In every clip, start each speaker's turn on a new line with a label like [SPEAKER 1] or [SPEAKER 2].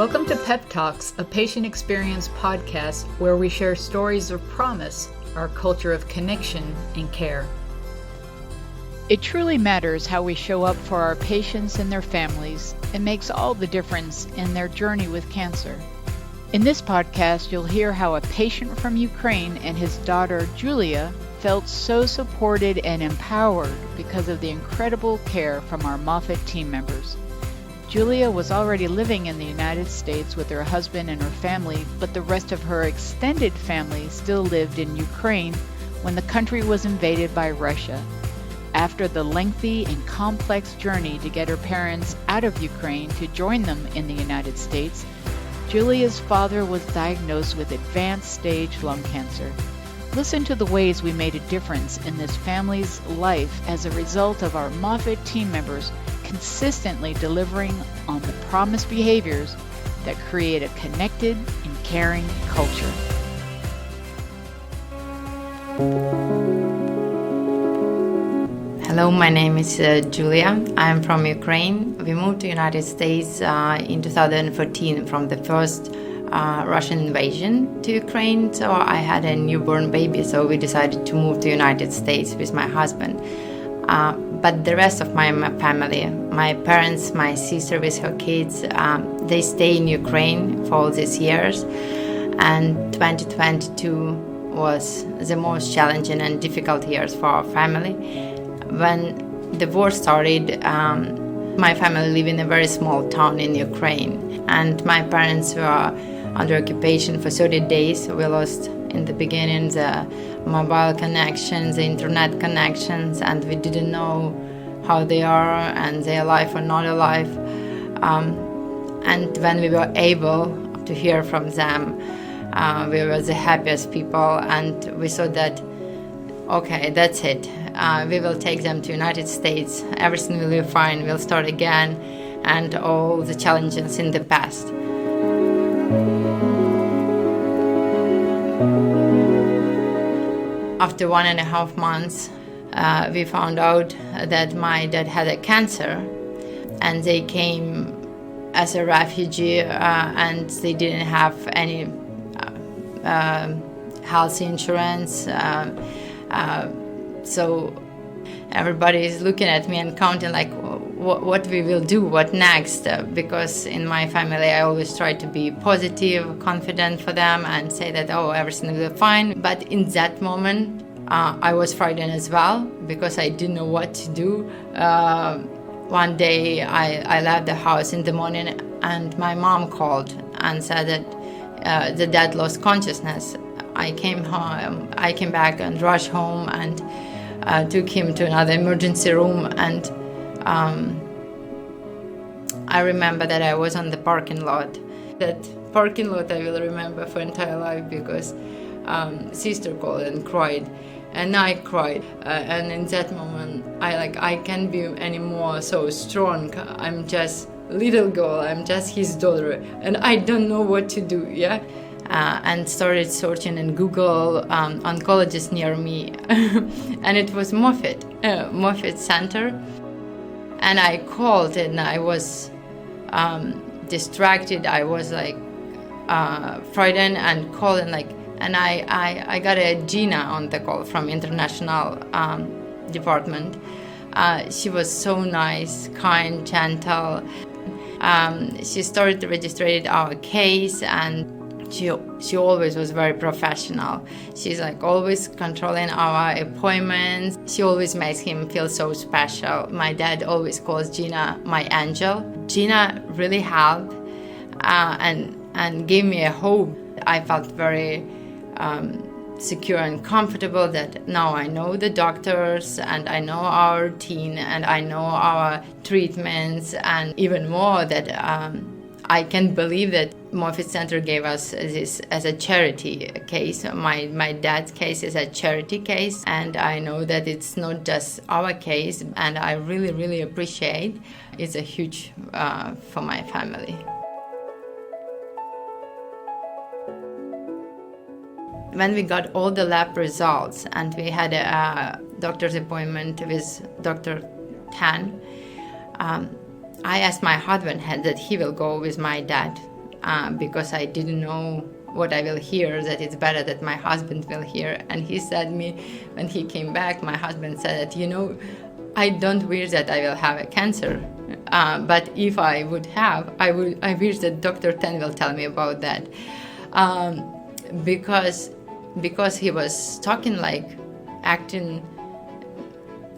[SPEAKER 1] Welcome to PEP Talks, a patient experience podcast where we share stories of promise, our culture of connection and care. It truly matters how we show up for our patients and their families. It makes all the difference in their journey with cancer. In this podcast, you'll hear how a patient from Ukraine and his daughter, Julia, felt so supported and empowered because of the incredible care from our Moffitt team members. Julia was already living in the United States with her husband and her family, but the rest of her extended family still lived in Ukraine when the country was invaded by Russia. After the lengthy and complex journey to get her parents out of Ukraine to join them in the United States, Julia's father was diagnosed with advanced stage lung cancer. Listen to the ways we made a difference in this family's life as a result of our Moffitt team members consistently delivering on the promised behaviors that create a connected and caring culture.
[SPEAKER 2] Hello, my name is Julia. I'm from Ukraine. We moved to the United States in 2014 from the first Russian invasion to Ukraine. So I had a newborn baby, so we decided to move to the United States with my husband. But the rest of my family, my parents, my sister with her kids, they stay in Ukraine for all these years. And 2022 was the most challenging and difficult years for our family. When the war started, my family lived in a very small town in Ukraine. And my parents were under occupation for 30 days. We lost in the beginning the mobile connections, the internet connections, and we didn't know how they are and they're alive or not alive. And when we were able to hear from them, we were the happiest people, and we thought that, okay, that's it. We will take them to United States. Everything will be fine. We'll start again, and all the challenges in the past. After 1.5 months, we found out that my dad had a cancer, and they came as a refugee, and they didn't have any health insurance. So everybody is looking at me and counting like what we will do, what next, because in my family I always try to be positive, confident for them and say that, oh, everything will be fine. But in that moment, I was frightened as well because I didn't know what to do. One day I left the house in the morning and my mom called and said that the dad lost consciousness. I came home, I came back and rushed home and took him to another emergency room, and I remember that I was on the parking lot. That parking lot I will remember for entire life because sister called and cried, and I cried, and in that moment I can't be anymore so strong. I'm just little girl, I'm just his daughter, and I don't know what to do, yeah? And started searching in Google oncologists near me, and it was Moffitt Center. And I called, and I was distracted. I was like frightened and calling and I got a Gina on the call from international department. She was so nice, kind, gentle. She started to register our case, and she always was very professional. She's like always controlling our appointments. She always makes him feel so special. My dad always calls Gina my angel. Gina really helped and gave me a hope. I felt very secure and comfortable that now I know the doctors and I know our routine and I know our treatments, and even more that I can believe that Moffitt Center gave us this as a charity case. My dad's case is a charity case, and I know that it's not just our case, and I really, really appreciate. It's a huge for my family. When we got all the lab results and we had a doctor's appointment with Dr. Tan, I asked my husband that he will go with my dad because I didn't know what I will hear, that it's better that my husband will hear. And he said me, when he came back, my husband said that, I don't wish that I will have a cancer, but if I would have, I wish that Dr. Ten will tell me about that, because he was talking acting,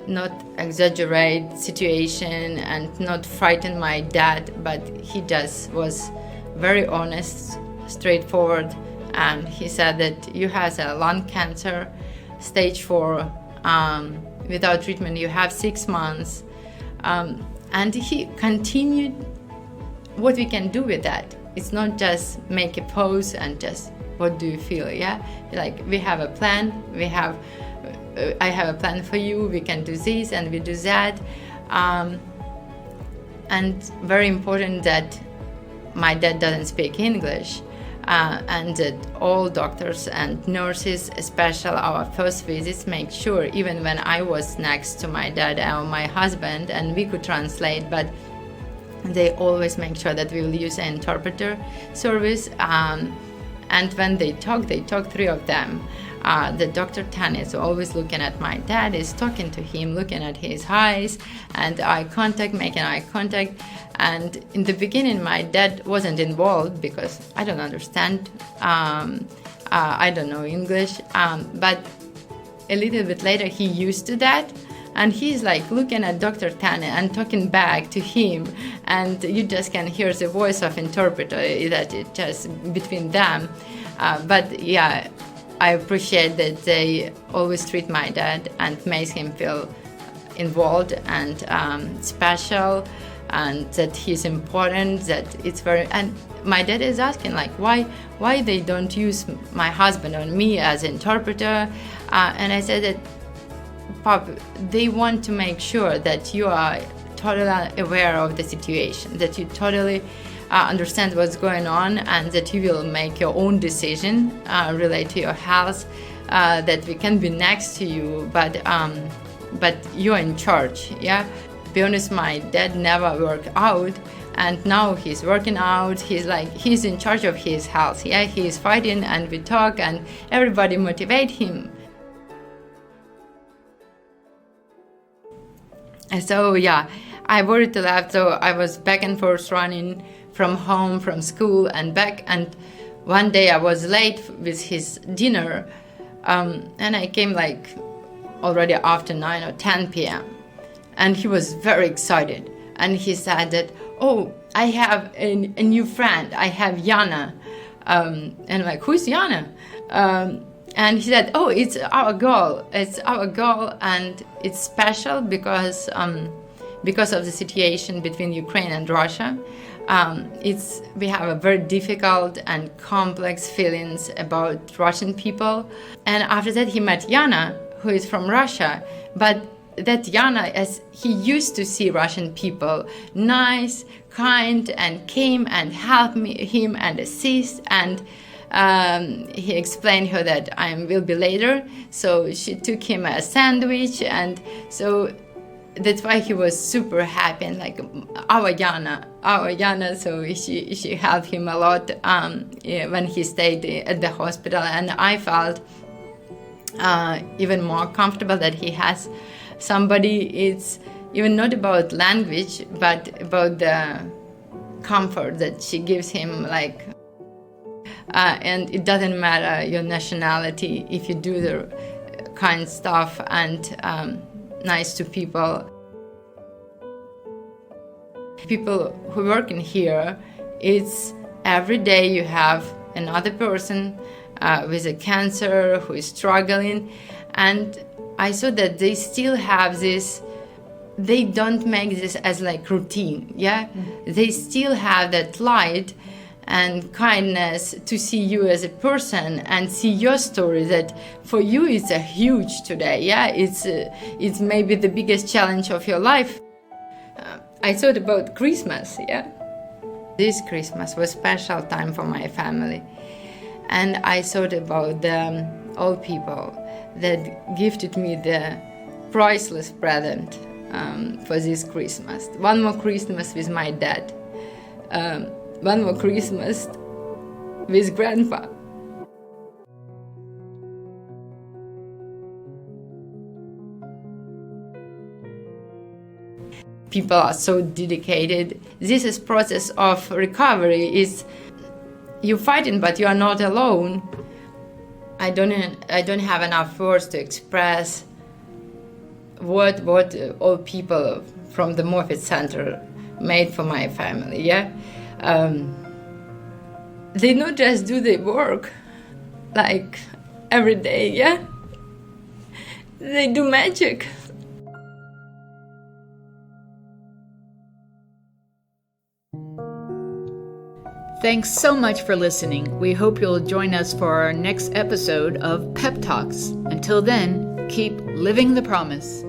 [SPEAKER 2] not exaggerate situation and not frighten my dad, but he just was very honest, straightforward, and he said that you have a lung cancer, stage 4. Without treatment, you have 6 months. And he continued what we can do with that. It's not just make a pose and just, what do you feel, yeah? We have a plan, I have a plan for you, we can do this and we do that. And very important that my dad doesn't speak English. And that all doctors and nurses, especially our first visits, make sure, even when I was next to my dad or my husband and we could translate, but they always make sure that we will use an interpreter service. And when they talk 3 of them. The Dr. Tan is always looking at my dad, is talking to him, looking at his eyes, and making eye contact. And in the beginning, my dad wasn't involved because I don't understand. I don't know English. But a little bit later, he used to that. And he's looking at Dr. Tan and talking back to him. And you just can hear the voice of interpreter that it just between them. But yeah, I appreciate that they always treat my dad and makes him feel involved and special, and that he's important, that it's very. And my dad is asking why they don't use my husband or me as interpreter, and I said that, Pop, they want to make sure that you are totally aware of the situation, that you totally understand what's going on, and that you will make your own decision related to your health, that we can be next to you, but you're in charge, yeah? To be honest, my dad never worked out, and now he's working out. He's in charge of his health, yeah? He's fighting, and we talk, and everybody motivate him. And so, yeah, I wanted to laugh, so I was back and forth running from home, from school, and back. And one day I was late with his dinner, and I came already after 9 or 10 p.m. And he was very excited. And he said that, oh, I have a new friend. I have Yana. And I'm like, who's Yana? And he said, oh, it's our girl. It's our girl, and it's special because of the situation between Ukraine and Russia. We have a very difficult and complex feelings about Russian people. And after that, he met Yana, who is from Russia. But that Yana, as he used to see Russian people, nice, kind, and came and helped him and assist. And he explained her that I will be later. So she took him a sandwich, and so that's why he was super happy, and our Yana. So she helped him a lot when he stayed at the hospital, and I felt even more comfortable that he has somebody. It's even not about language, but about the comfort that she gives him, and it doesn't matter your nationality if you do the kind stuff and nice to people. People who work in here, it's every day you have another person with a cancer who is struggling, and I saw that they still have this. They don't make this as routine, yeah? Mm-hmm. They still have that light and kindness to see you as a person and see your story, that for you it's a huge today, yeah? It's maybe the biggest challenge of your life. I thought about Christmas, yeah? This Christmas was a special time for my family. And I thought about the old people that gifted me the priceless present for this Christmas. One more Christmas with my dad. One more Christmas with Grandpa. People are so dedicated. This is process of recovery. Is you fighting, but you are not alone. I don't have enough words to express what all people from the Moffitt Center made for my family. Yeah, they not just do their work like every day. Yeah, they do magic.
[SPEAKER 1] Thanks so much for listening. We hope you'll join us for our next episode of Pep Talks. Until then, keep living the promise.